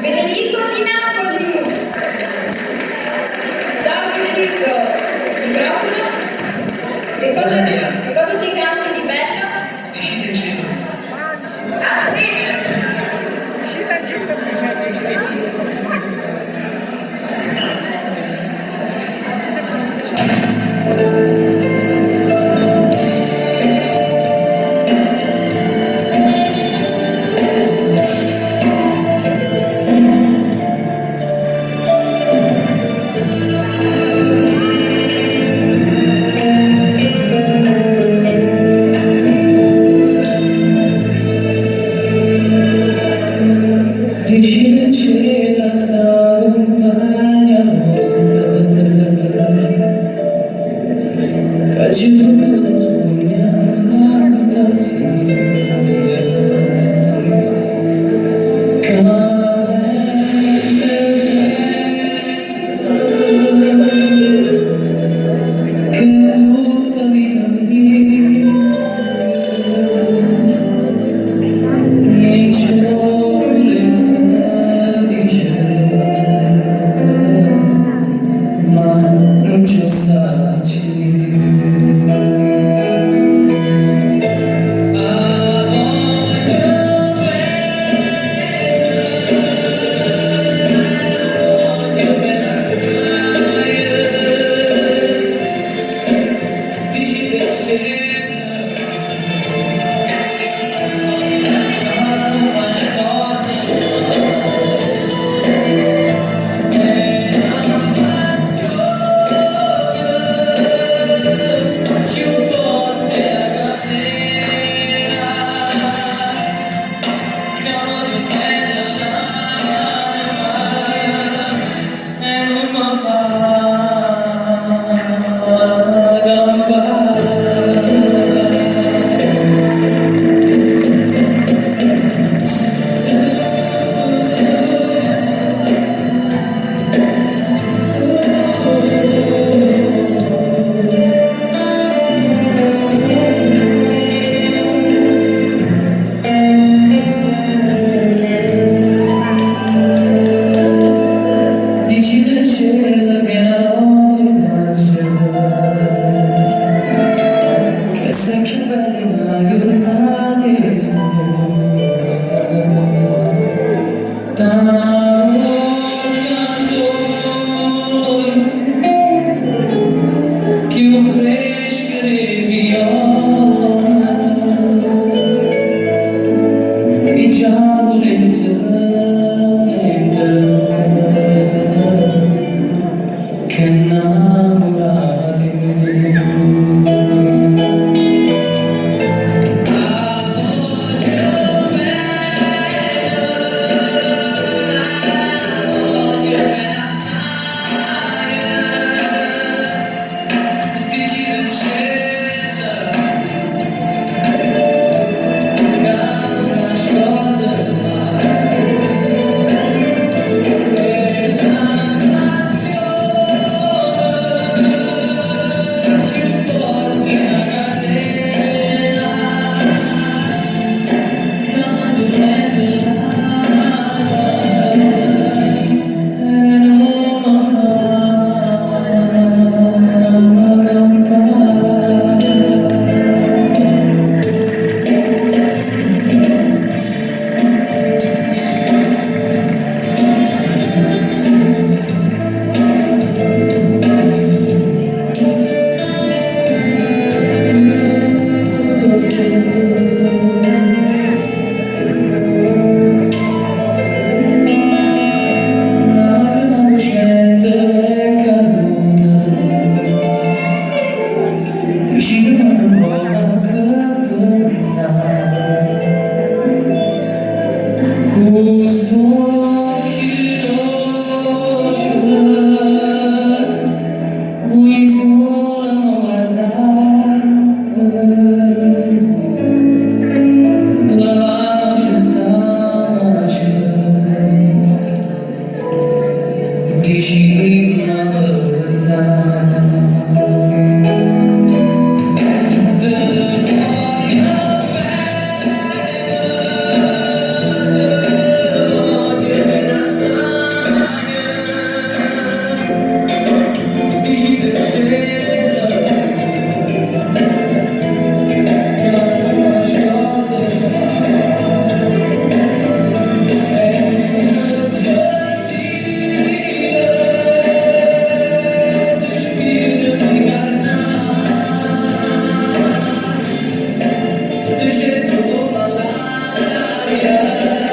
Federico di Napoli. Ciao Federico, microfono. Che cosa ci canti di bello? Uscite in cielo. Ah, bene. Dici del cielo sta compagna nostra, facci tutto da sognare fantasia, carenze che tutta vita mia in cielo ma non c'è saci. Dici del cielo una dici del cielo che la rosa immagina che sei più bella in una giornata di sole da sole più fresca di viola e già volesse sentire che innamorati dici del cielo che una scorda e la passione più forte la catena chiamando e non lo fa lacrima lucente e caduta decide non vuole che pensare questo vuoi solo guardare la mano ci sta dici una verità Hallelujah.